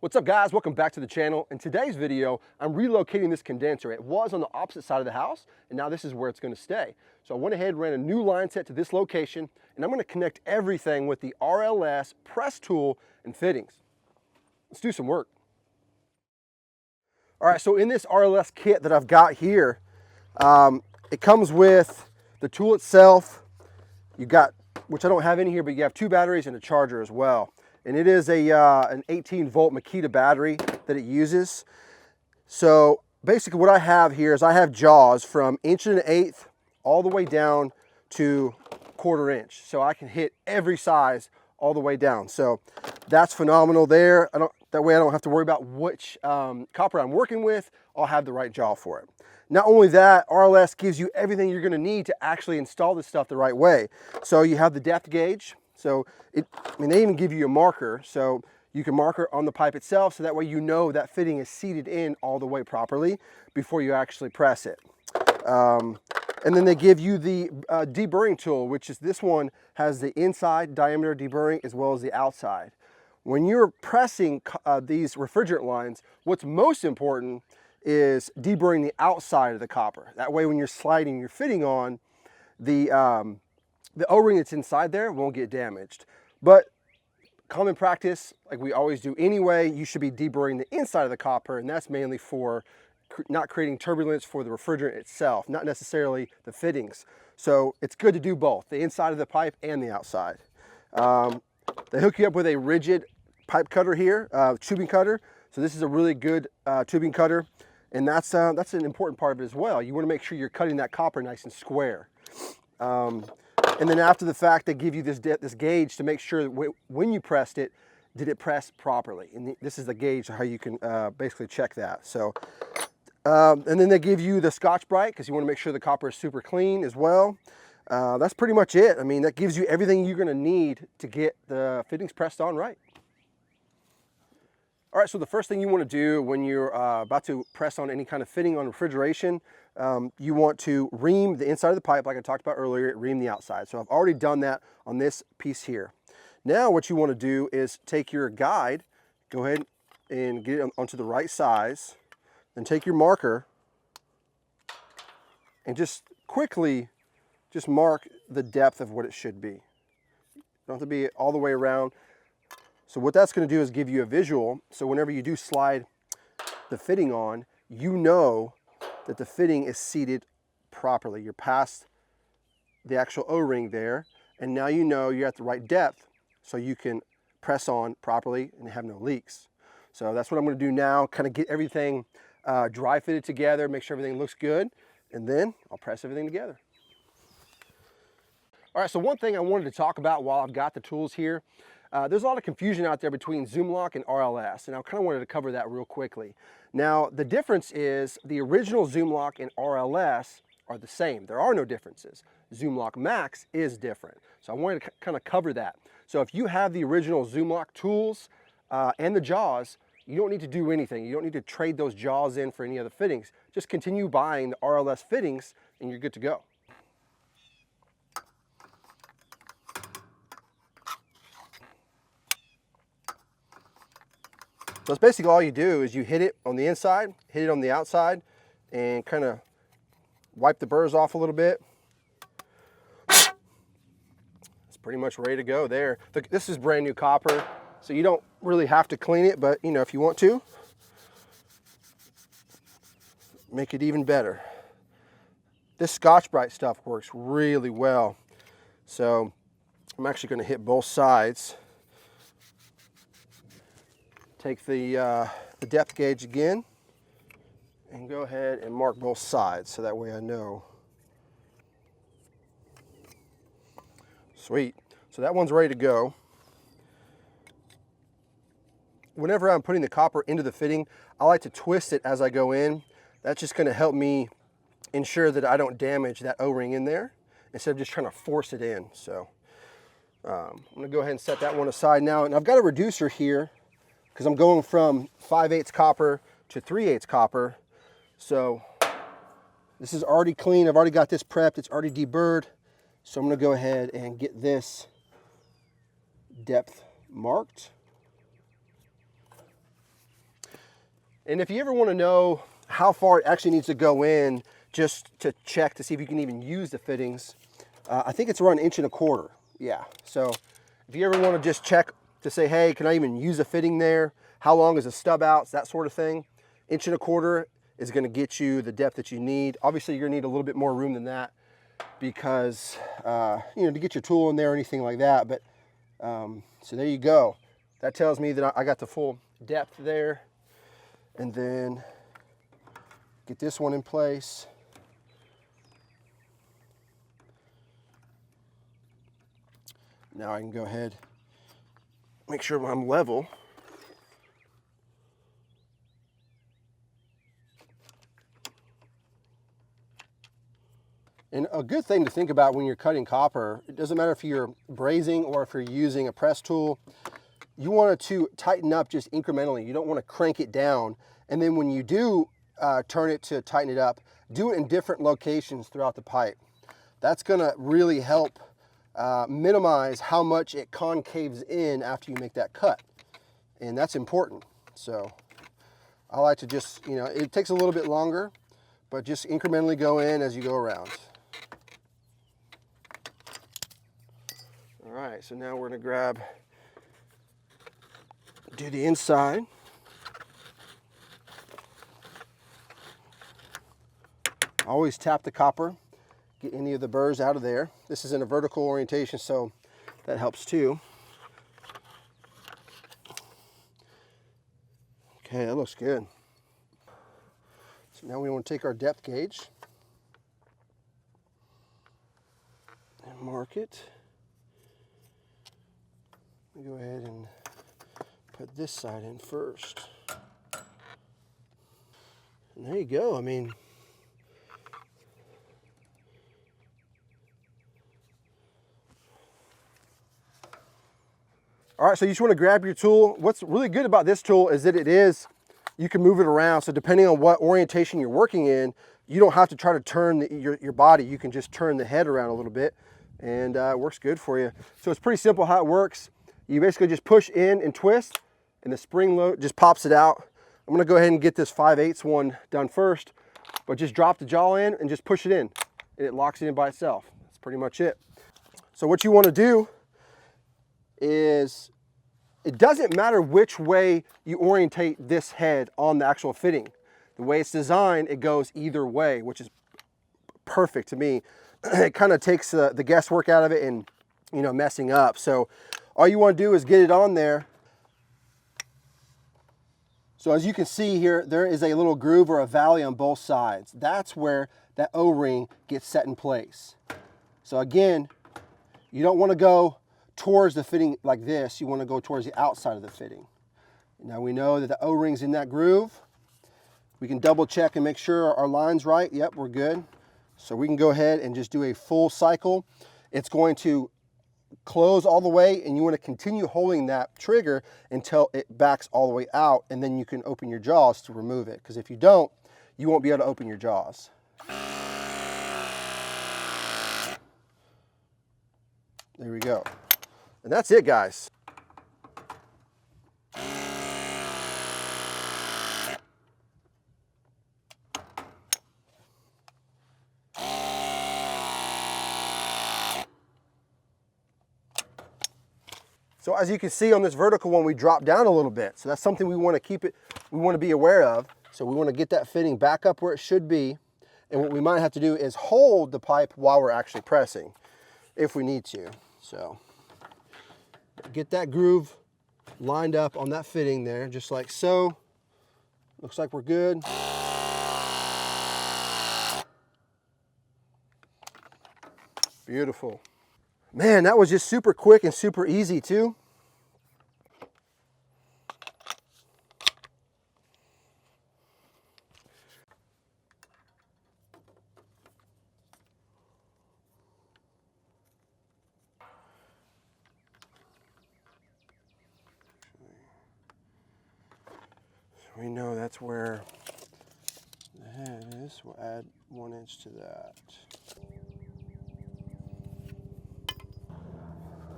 What's up guys, welcome back to the channel. In today's video, I'm relocating this condenser. It was on the opposite side of the house, and now this is where it's gonna stay. So I went ahead and ran a new line set to this location, and I'm gonna connect everything with the RLS press tool and fittings. Let's do some work. All right, so in this RLS kit that I've got here, it comes with the tool itself. You got, which I don't have in here, but you have 2 batteries and a charger as well. And it is an 18-volt Makita battery that it uses. So basically what I have here is I have jaws from 1 1/8 all the way down to 1/4 inch. So I can hit every size all the way down. So that's phenomenal there. That way I don't have to worry about which copper I'm working with. I'll have the right jaw for it. Not only that, RLS gives you everything you're gonna need to actually install this stuff the right way. So you have the depth gauge. So they even give you a marker, so you can marker on the pipe itself, so that way you know that fitting is seated in all the way properly before you actually press it. And then they give you the deburring tool, which is this one has the inside diameter deburring as well as the outside. When you're pressing these refrigerant lines, what's most important is deburring the outside of the copper. That way when you're sliding your fitting on, the O-ring that's inside there won't get damaged. But common practice, like we always do anyway, you should be deburring the inside of the copper, and that's mainly for not creating turbulence for the refrigerant itself, not necessarily the fittings. So it's good to do both, the inside of the pipe and the outside. They hook you up with a rigid pipe cutter here, tubing cutter. So this is a really good tubing cutter, and that's an important part of it as well. You want to make sure you're cutting that copper nice and square. And then after the fact, they give you this gauge to make sure that when you pressed it, did it press properly? And this is the gauge how you can basically check that. So, and then they give you the Scotch-Brite because you want to make sure the copper is super clean as well. That's pretty much it. I mean, that gives you everything you're going to need to get the fittings pressed on right. All right, so the first thing you want to do when you're about to press on any kind of fitting on refrigeration, you want to ream the inside of the pipe, like I talked about earlier, ream the outside. So I've already done that on this piece here. Now what you want to do is take your guide, go ahead and get it onto the right size, then take your marker and just quickly just mark the depth of what it should be. You don't have to be all the way around. So what that's going to do is give you a visual. So whenever you do slide the fitting on, you know that the fitting is seated properly. You're past the actual O-ring there, and now you know you're at the right depth so you can press on properly and have no leaks. So that's what I'm going to do now, kind of get everything dry fitted together, make sure everything looks good, and then I'll press everything together. All right, so one thing I wanted to talk about while I've got the tools here, there's a lot of confusion out there between ZoomLock and RLS, and I kind of wanted to cover that real quickly. Now, the difference is the original ZoomLock and RLS are the same. There are no differences. ZoomLock Max is different. So I wanted to kind of cover that. So if you have the original ZoomLock tools and the jaws, you don't need to do anything. You don't need to trade those jaws in for any other fittings. Just continue buying the RLS fittings and you're good to go. So that's basically all you do is you hit it on the inside, hit it on the outside, and kind of wipe the burrs off a little bit. It's pretty much ready to go there. This is brand new copper, so you don't really have to clean it, but you know, if you want to, make it even better. This Scotch-Brite stuff works really well. So I'm actually going to hit both sides. Take the depth gauge again and go ahead and mark both sides so that way I know. Sweet. So that one's ready to go. Whenever I'm putting the copper into the fitting, I like to twist it as I go in. That's just going to help me ensure that I don't damage that O-ring in there instead of just trying to force it in. So I'm going to go ahead and set that one aside now. And I've got a reducer here, because I'm going from 5/8 copper to 3/8 copper. So this is already clean. I've already got this prepped. It's already deburred. So I'm going to go ahead and get this depth marked. And if you ever want to know how far it actually needs to go in, just to check to see if you can even use the fittings, I think it's around 1.25 inches. Yeah, so if you ever want to just check to say, hey, can I even use a fitting there? How long is a stub out? That sort of thing. 1.25 inches is going to get you the depth that you need. Obviously, you're going to need a little bit more room than that because, you know, to get your tool in there or anything like that. But so there you go. That tells me that I got the full depth there. And then get this one in place. Now I can go ahead, make sure I'm level. And a good thing to think about when you're cutting copper, it doesn't matter if you're brazing or if you're using a press tool, you want it to tighten up just incrementally. You don't want to crank it down. And then when you do turn it to tighten it up, do it in different locations throughout the pipe. That's going to really help minimize how much it concaves in after you make that cut. And that's important. So I like to just, you know, it takes a little bit longer, but just incrementally go in as you go around. All right, so now we're going to do the inside. Always tap the copper, get any of the burrs out of there. This is in a vertical orientation, so that helps too. Okay, that looks good. So now we want to take our depth gauge and mark it. We go ahead and put this side in first. And there you go. I mean, all right, so you just want to grab your tool. What's really good about this tool is that you can move it around. So depending on what orientation you're working in, you don't have to try to turn your body. You can just turn the head around a little bit and it works good for you. So it's pretty simple how it works. You basically just push in and twist and the spring load just pops it out. I'm gonna go ahead and get this 5/8 one done first, but just drop the jaw in and just push it in and it locks it in by itself. That's pretty much it. So what you wanna do is, it doesn't matter which way you orientate this head on the actual fitting. The way it's designed, it goes either way, which is perfect to me. It kind of takes the guesswork out of it and, you know, messing up. So all you want to do is get it on there. So as you can see here, there is a little groove or a valley on both sides. That's where that O-ring gets set in place. So again, you don't want to go towards the fitting like this. You want to go towards the outside of the fitting. Now we know that the O-ring's in that groove. We can double check and make sure our line's right. Yep, we're good. So we can go ahead and just do a full cycle. It's going to close all the way and you want to continue holding that trigger until it backs all the way out, and then you can open your jaws to remove it. Because if you don't, you won't be able to open your jaws. There we go. And that's it, guys. So as you can see on this vertical one, we drop down a little bit. So that's something we want to keep it, we want to be aware of. So we want to get that fitting back up where it should be. And what we might have to do is hold the pipe while we're actually pressing, if we need to. So get that groove lined up on that fitting there, just like so. Looks like we're good. Beautiful. Man, that was just super quick and super easy too. So we know that's where the head is. We'll add 1 inch to that.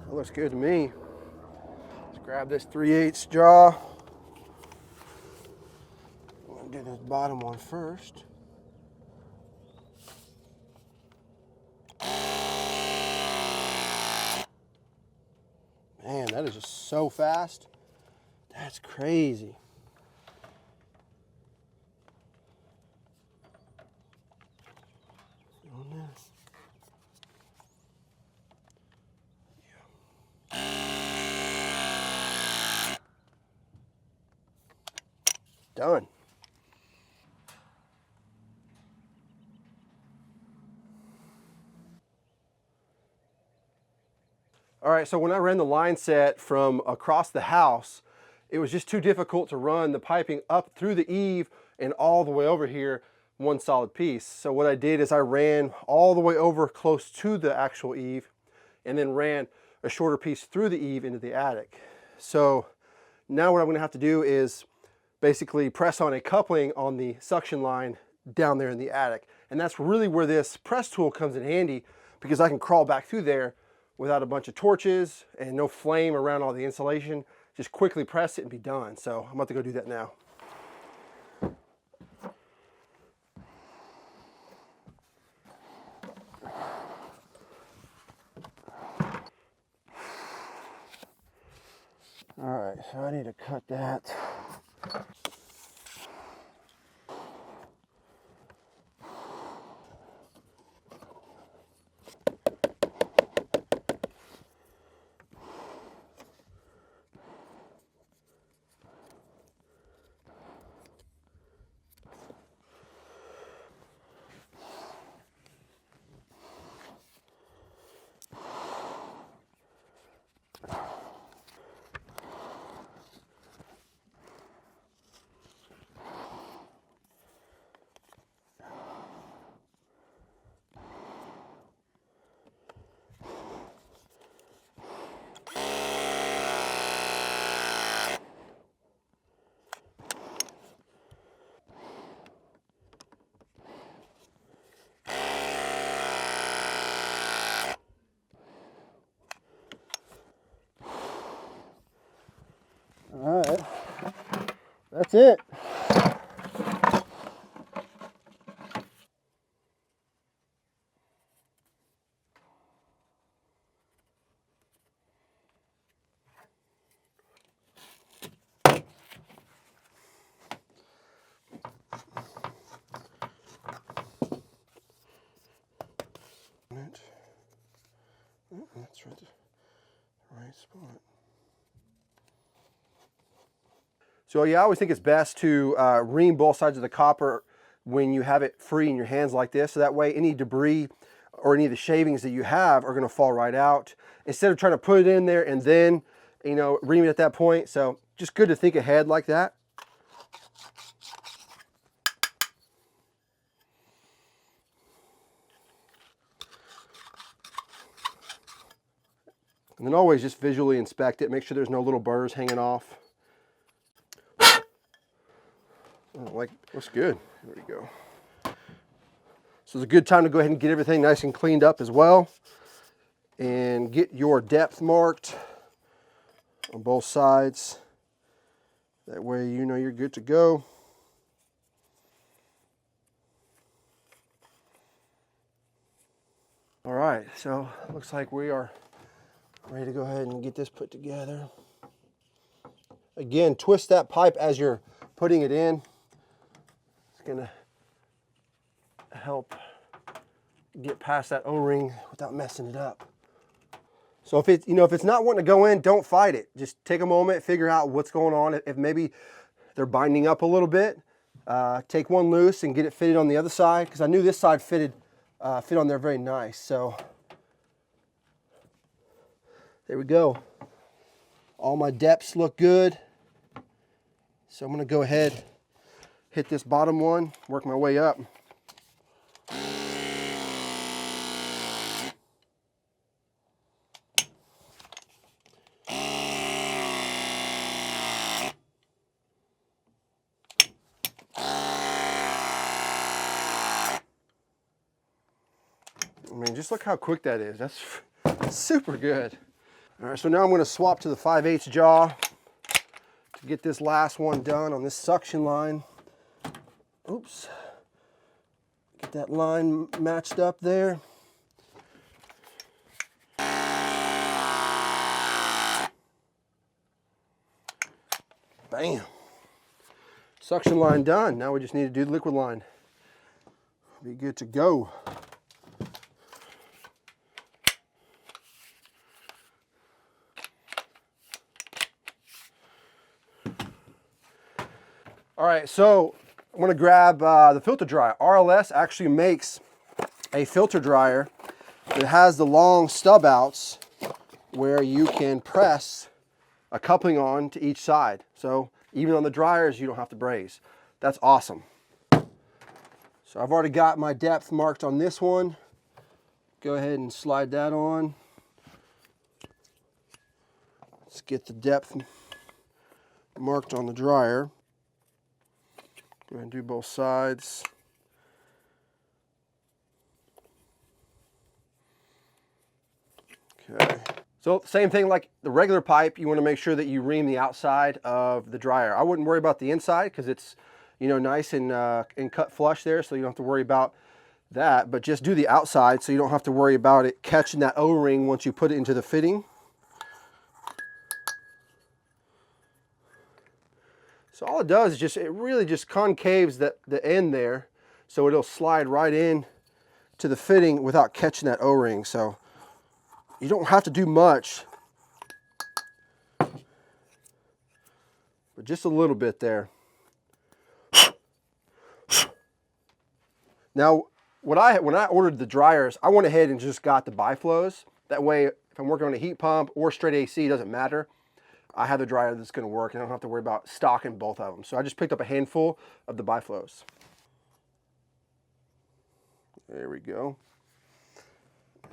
That looks good to me. Let's grab this 3/8 jaw. Do this bottom one first. Man, that is just so fast. That's crazy. Done. All right, so when I ran the line set from across the house, it was just too difficult to run the piping up through the eave and all the way over here, one solid piece. So what I did is I ran all the way over close to the actual eave and then ran a shorter piece through the eave into the attic. So now what I'm gonna have to do is basically press on a coupling on the suction line down there in the attic. And that's really where this press tool comes in handy, because I can crawl back through there without a bunch of torches and no flame around all the insulation. Just quickly press it and be done. So I'm about to go do that now. All right, so I need to cut that. All right, that's it. That's right, the right spot. So yeah, I always think it's best to ream both sides of the copper when you have it free in your hands like this, so that way any debris or any of the shavings that you have are going to fall right out, instead of trying to put it in there and then, you know, ream it at that point. So just good to think ahead like that. And then always just visually inspect it, make sure there's no little burrs hanging off. Like, looks good. There we go. So it's a good time to go ahead and get everything nice and cleaned up as well, and get your depth marked on both sides. That way you know you're good to go. All right, so looks like we are ready to go ahead and get this put together. Again, twist that pipe as you're putting it in. It's gonna help get past that O-ring without messing it up. So if it's not wanting to go in, don't fight it. Just take a moment, figure out what's going on. If maybe they're binding up a little bit, take one loose and get it fitted on the other side, because I knew this side fit on there very nice. So there we go. All my depths look good. So I'm gonna go ahead, hit this bottom one, work my way up. I mean, just look how quick that is. That's super good. All right, so now I'm going to swap to the 5/8 jaw to get this last one done on this suction line. Oops. Get that line matched up there. Bam. Suction line done. Now we just need to do the liquid line. Be good to go. All right, so I'm gonna grab the filter dryer. RLS actually makes a filter dryer that has the long stub outs where you can press a coupling on to each side. So even on the dryers, you don't have to braze. That's awesome. So I've already got my depth marked on this one. Go ahead and slide that on. Let's get the depth marked on the dryer. Go ahead and do both sides. Okay. So same thing like the regular pipe, you want to make sure that you ream the outside of the dryer. I wouldn't worry about the inside because it's, you know, nice and cut flush there, so you don't have to worry about that. But just do the outside so you don't have to worry about it catching that O-ring once you put it into the fitting. So all it does is just, it really just concaves the end there, so it'll slide right in to the fitting without catching that O-ring. So you don't have to do much, but just a little bit there. Now, when I ordered the dryers, I went ahead and just got the biflows. That way, if I'm working on a heat pump or straight AC, it doesn't matter. I have the dryer that's going to work, and I don't have to worry about stocking both of them. So I just picked up a handful of the biflows. There we go.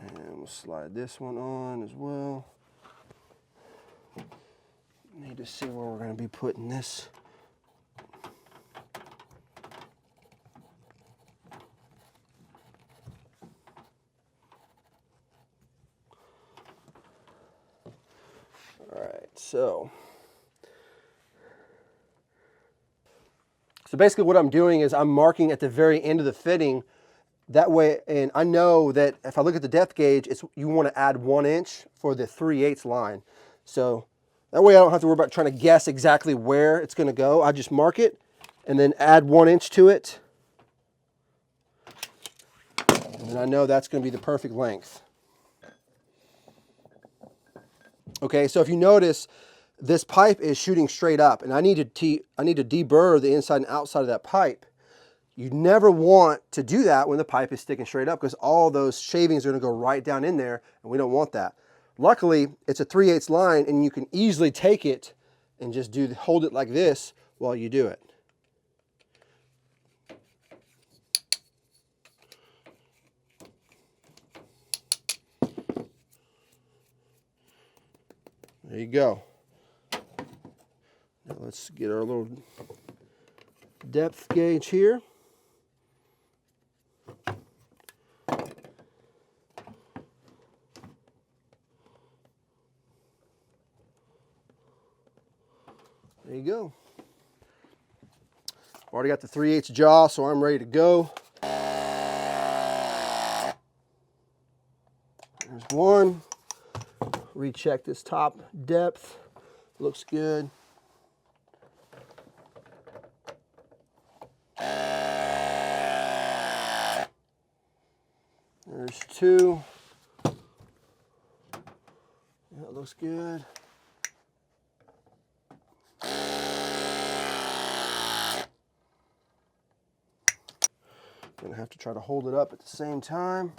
And we'll slide this one on as well. Need to see where we're going to be putting this. All right, so basically what I'm doing is I'm marking at the very end of the fitting. That way, and I know that if I look at the depth gauge, you want to add 1 inch for the 3/8 line. So that way I don't have to worry about trying to guess exactly where it's going to go. I just mark it and then add 1 inch to it. And I know that's going to be the perfect length. Okay, so if you notice, this pipe is shooting straight up, and I need to deburr the inside and outside of that pipe. You never want to do that when the pipe is sticking straight up because all those shavings are going to go right down in there, and we don't want that. Luckily, it's a 3/8 line, and you can easily take it and just hold it like this while you do it. There you go. Now let's get our little depth gauge here. There you go. Already got the 3/8 jaw, so I'm ready to go. There's one. Recheck this top depth. Looks good. There's two. That looks good. Gonna have to try to hold it up at the same time.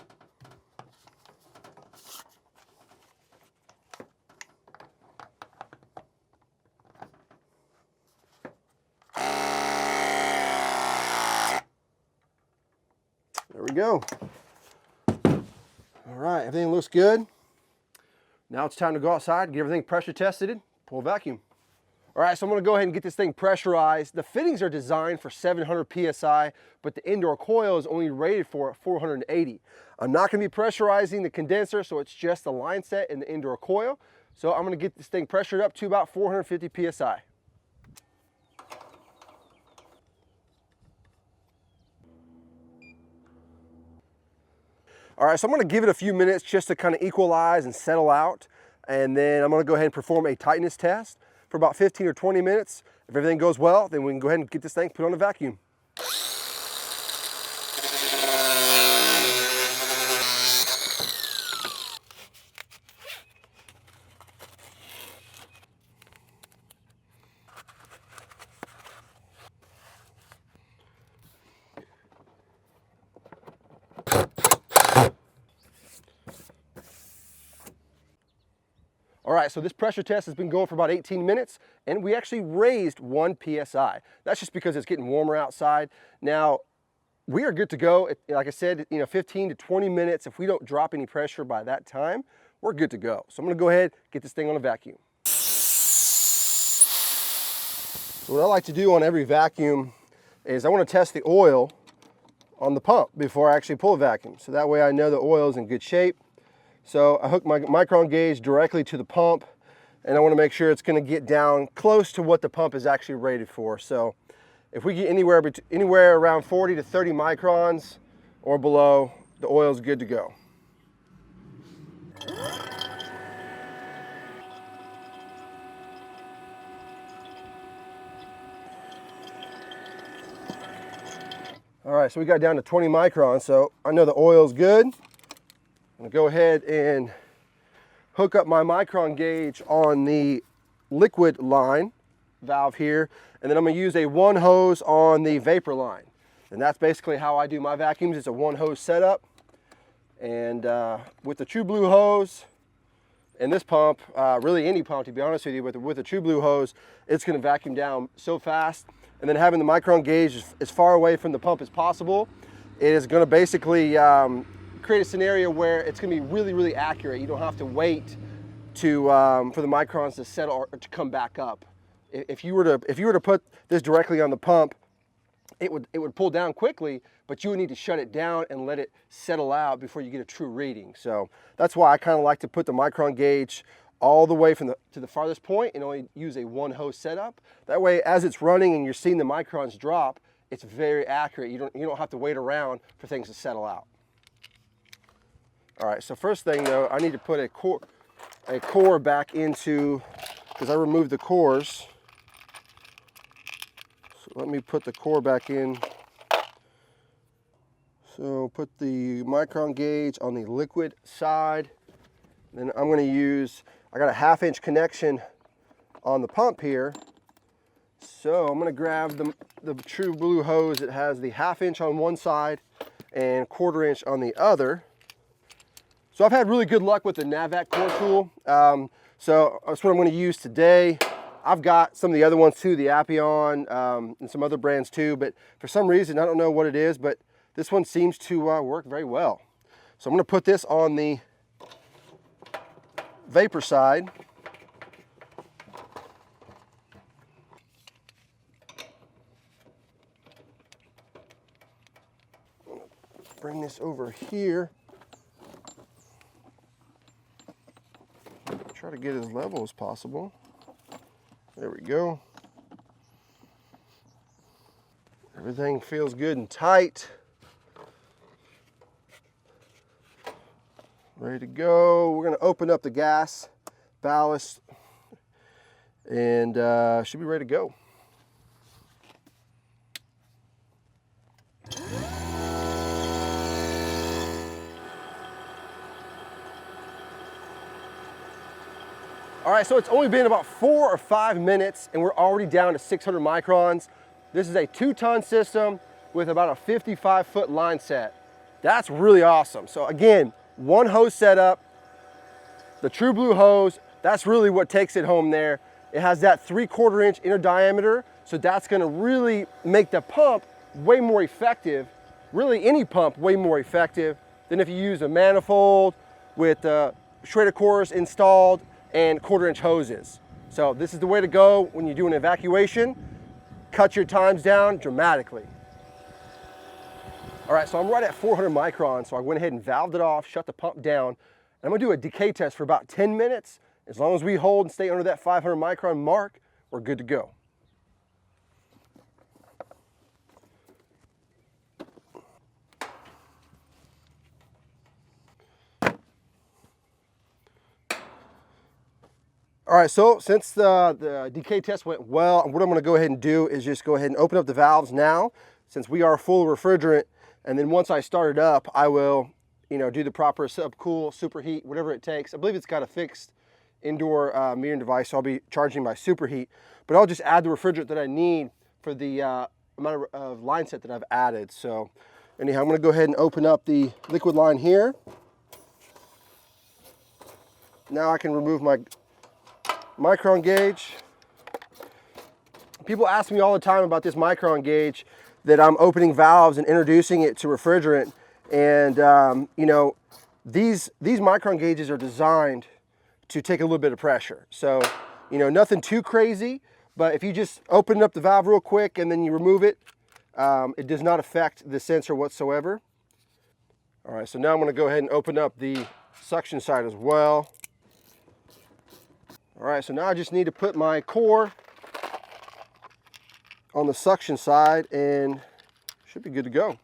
There we go. All right, everything looks good. Now it's time to go outside, get everything pressure tested, pull a vacuum. All right, so I'm gonna go ahead and get this thing pressurized. The fittings are designed for 700 PSI, but the indoor coil is only rated for 480. I'm not gonna be pressurizing the condenser, so it's just the line set and the indoor coil. So I'm gonna get this thing pressured up to about 450 PSI. All right, so I'm gonna give it a few minutes just to kind of equalize and settle out. And then I'm gonna go ahead and perform a tightness test for about 15 or 20 minutes. If everything goes well, then we can go ahead and get this thing put on a vacuum. All right, so this pressure test has been going for about 18 minutes, and we actually raised 1 PSI. That's just because it's getting warmer outside. Now, we are good to go. Like I said, 15 to 20 minutes. If we don't drop any pressure by that time, we're good to go. So I'm gonna go ahead, get this thing on a vacuum. So what I like to do on every vacuum is I wanna test the oil on the pump before I actually pull a vacuum. So that way I know the oil is in good shape. So I hook my micron gauge directly to the pump, and I want to make sure it's going to get down close to what the pump is actually rated for. So if we get anywhere around 40 to 30 microns or below, the oil is good to go. All right, so we got down to 20 microns, so I know the oil's good. I'm gonna go ahead and hook up my micron gauge on the liquid line valve here, and then I'm gonna use a 1 hose on the vapor line. And that's basically how I do my vacuums. It's a 1 hose setup. And with the True Blue hose and this pump, really any pump to be honest with you, with the True Blue hose, it's gonna vacuum down so fast. And then having the micron gauge as far away from the pump as possible, it is gonna basically create a scenario where it's going to be really, really accurate. You don't have to wait for the microns to settle or to come back up. If you were to put this directly on the pump, it would pull down quickly, but you would need to shut it down and let it settle out before you get a true reading. So that's why I kind of like to put the micron gauge all the way to the farthest point and only use a 1 hose setup. That way, as it's running and you're seeing the microns drop, it's very accurate. You don't have to wait around for things to settle out. All right, so first thing though, I need to put a core back into, because I removed the cores. So let me put the core back in. So put the micron gauge on the liquid side. Then I'm gonna I got a 1/2 inch connection on the pump here. So I'm gonna grab the True Blue hose that has the 1/2 inch on one side and 1/4 inch on the other. So I've had really good luck with the Hvac core tool. So that's what I'm going to use today. I've got some of the other ones too, the Appion and some other brands too, but for some reason, I don't know what it is, but this one seems to work very well. So I'm going to put this on the vapor side. Bring this over here. Try to get as level as possible. There we go. Everything feels good and tight. Ready to go. We're gonna open up the gas ballast and should be ready to go. All right, so it's only been about 4 or 5 minutes and we're already down to 600 microns. This is a 2-ton system with about a 55-foot line set. That's really awesome. So again, 1 hose setup, the True Blue hose, that's really what takes it home there. It has that 3/4 inch inner diameter, so that's gonna really make the pump way more effective, really any pump way more effective than if you use a manifold with shredder cores installed and 1/4 inch hoses. So this is the way to go when you do an evacuation. Cut your times down dramatically. All right, so I'm right at 400 microns, so I went ahead and valved it off, shut the pump down, and I'm gonna do a decay test for about 10 minutes. As long as we hold and stay under that 500 micron mark, we're good to go. All right, so since the decay test went well, what I'm gonna go ahead and do is just go ahead and open up the valves now, since we are full of refrigerant, and then once I start it up, I will, do the proper subcool, superheat, whatever it takes. I believe it's got a fixed indoor metering device, so I'll be charging by superheat, but I'll just add the refrigerant that I need for the amount of line set that I've added. So anyhow, I'm gonna go ahead and open up the liquid line here. Now I can remove my micron gauge. People ask me all the time about this micron gauge that I'm opening valves and introducing it to refrigerant. And these micron gauges are designed to take a little bit of pressure. So, nothing too crazy, but if you just open up the valve real quick and then you remove it, it does not affect the sensor whatsoever. All right, so now I'm gonna go ahead and open up the suction side as well. All right, so now I just need to put my core on the suction side and should be good to go.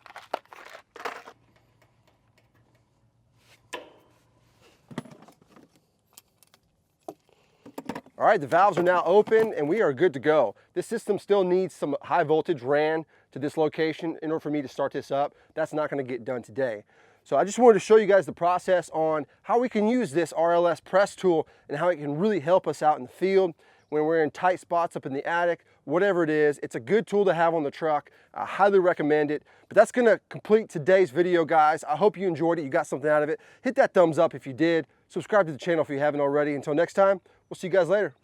All right, the valves are now open and we are good to go. This system still needs some high voltage ran to this location in order for me to start this up. That's not gonna get done today. So I just wanted to show you guys the process on how we can use this RLS press tool and how it can really help us out in the field when we're in tight spots up in the attic, whatever it is. It's a good tool to have on the truck. I highly recommend it. But that's gonna complete today's video, guys. I hope you enjoyed it, you got something out of it. Hit that thumbs up if you did. Subscribe to the channel if you haven't already. Until next time, we'll see you guys later.